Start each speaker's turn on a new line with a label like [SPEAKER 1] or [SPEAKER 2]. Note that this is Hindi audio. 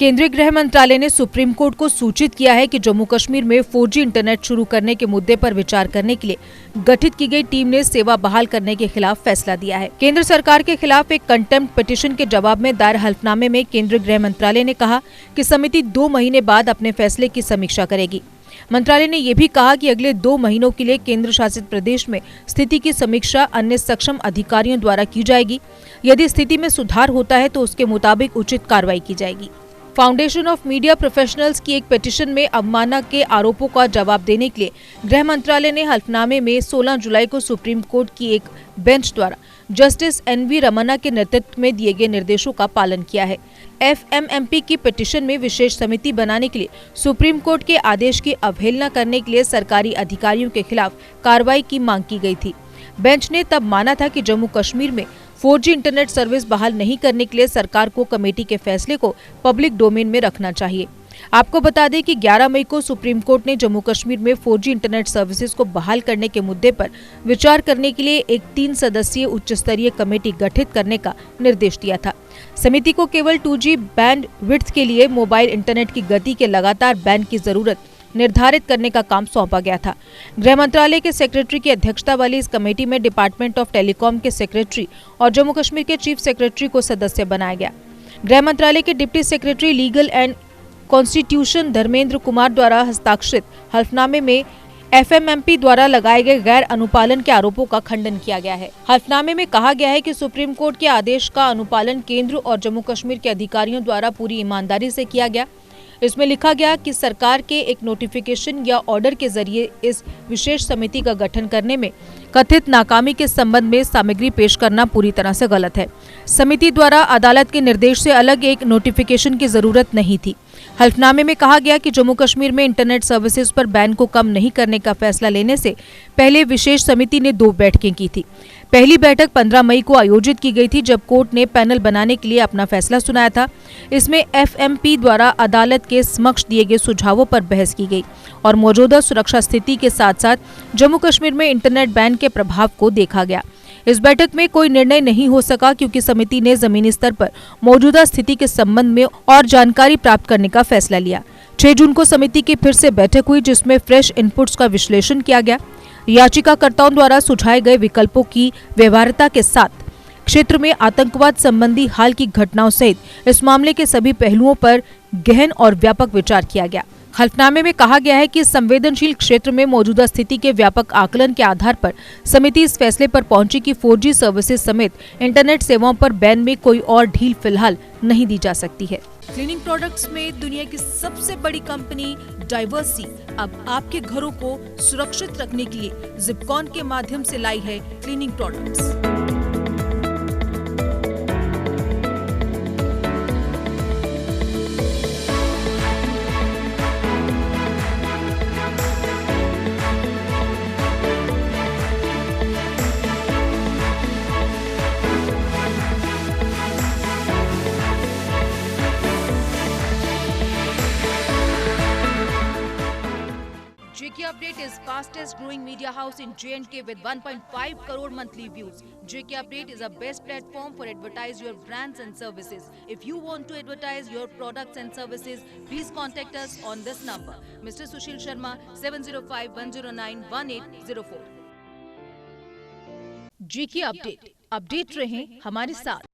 [SPEAKER 1] केंद्रीय गृह मंत्रालय ने सुप्रीम कोर्ट को सूचित किया है कि जम्मू कश्मीर में 4G इंटरनेट शुरू करने के मुद्दे पर विचार करने के लिए गठित की गई टीम ने सेवा बहाल करने के खिलाफ फैसला दिया है। केंद्र सरकार के खिलाफ एक कंटेम्प्ट पिटीशन के जवाब में दायर हल्फनामे में केंद्रीय गृह मंत्रालय ने कहा कि समिति 2 महीने बाद अपने फैसले की समीक्षा करेगी। मंत्रालय ने ये भी कहा कि अगले 2 महीनों के लिए केंद्र शासित प्रदेश में स्थिति की समीक्षा अन्य सक्षम अधिकारियों द्वारा की जाएगी। यदि स्थिति में सुधार होता है तो उसके मुताबिक उचित कार्रवाई की जाएगी। फाउंडेशन ऑफ मीडिया प्रोफेशनल्स की एक पिटीशन में अवमानना के आरोपों का जवाब देने के लिए गृह मंत्रालय ने हल्फनामे में 16 जुलाई को सुप्रीम कोर्ट की एक बेंच द्वारा जस्टिस NV रमन्ना के नेतृत्व में दिए गए निर्देशों का पालन किया है। FMMP की पिटीशन में विशेष समिति बनाने के लिए सुप्रीम कोर्ट के आदेश की अवहेलना करने के लिए सरकारी अधिकारियों के खिलाफ कार्रवाई की मांग की गई थी। बेंच ने तब माना था कि जम्मू कश्मीर में 4G इंटरनेट सर्विस बहाल नहीं करने के लिए सरकार को कमेटी के फैसले को पब्लिक डोमेन में रखना चाहिए। आपको बता दें कि 11 मई को सुप्रीम कोर्ट ने जम्मू कश्मीर में 4G इंटरनेट सर्विसेज को बहाल करने के मुद्दे पर विचार करने के लिए एक 3 सदस्यीय उच्च स्तरीय कमेटी गठित करने का निर्देश दिया था। समिति को केवल 2G बैंड विड्थ के लिए मोबाइल इंटरनेट की गति के लगातार बैंड की जरूरत निर्धारित करने का काम सौंपा गया था। गृह मंत्रालय के सेक्रेटरी की अध्यक्षता वाली इस कमेटी में डिपार्टमेंट ऑफ टेलीकॉम के सेक्रेटरी और जम्मू कश्मीर के चीफ सेक्रेटरी को सदस्य बनाया गया। गृह मंत्रालय के deputy secretary legal and constitution Dharmendra Kumar द्वारा हस्ताक्षरित हल्फनामे में FMMP द्वारा लगाए गए गैर अनुपालन के आरोपों का खंडन किया गया है। हल्फनामे में कहा गया है कि सुप्रीम कोर्ट के आदेश का अनुपालन केंद्र और जम्मू कश्मीर के अधिकारियों द्वारा पूरी ईमानदारी से किया गया। इसमें लिखा गया कि सरकार के एक नोटिफिकेशन या ऑर्डर के जरिए इस विशेष समिति का गठन करने में कथित नाकामी के संबंध में सामग्री पेश करना पूरी तरह से गलत है। समिति द्वारा अदालत के निर्देश से अलग एक नोटिफिकेशन की जरूरत नहीं थी। हल्फनामे में कहा गया कि जम्मू कश्मीर में इंटरनेट सर्विसेज पर बैन को कम नहीं करने का फैसला लेने से पहले विशेष समिति ने 2 बैठकें की थी। पहली बैठक 15 मई को आयोजित की गई थी, जब कोर्ट ने पैनल बनाने के लिए अपना फैसला सुनाया था। इसमें FMP द्वारा अदालत के समक्ष दिए गए सुझावों पर बहस की गई और मौजूदा सुरक्षा स्थिति के साथ साथ जम्मू कश्मीर में इंटरनेट बैन के प्रभाव को देखा गया। इस बैठक में कोई निर्णय नहीं हो सका क्योंकि समिति ने जमीनी स्तर पर मौजूदा स्थिति के संबंध में और जानकारी प्राप्त करने का फैसला लिया। 6 जून को समिति की फिर से बैठक हुई, जिसमें फ्रेश इनपुट्स का विश्लेषण किया गया। याचिकाकर्ताओं द्वारा सुझाए गए विकल्पों की व्यवहार्यता के साथ क्षेत्र में आतंकवाद संबंधी हाल की घटनाओं सहित इस मामले के सभी पहलुओं पर गहन और व्यापक विचार किया गया। हल्फनामे में कहा गया है कि संवेदनशील क्षेत्र में मौजूदा स्थिति के व्यापक आकलन के आधार पर समिति इस फैसले पर पहुंची कि 4G सर्विसेज समेत इंटरनेट सेवाओं पर बैन में कोई और ढील फिलहाल नहीं दी जा सकती है। क्लीनिंग प्रोडक्ट्स में दुनिया की सबसे बड़ी कंपनी डाइवर्सी अब आपके घरों को सुरक्षित रखने के लिए जिपकॉन के माध्यम से लाई है cleaning products. JK Update is fastest growing media house in J&K with 1.5 crore monthly views. JK Update is a best platform for advertise your brands and services. If you want to advertise your products and services, please contact us on this number. Mr. Sushil Sharma 705-109-1804. JK Update, update रहें हमारे साथ।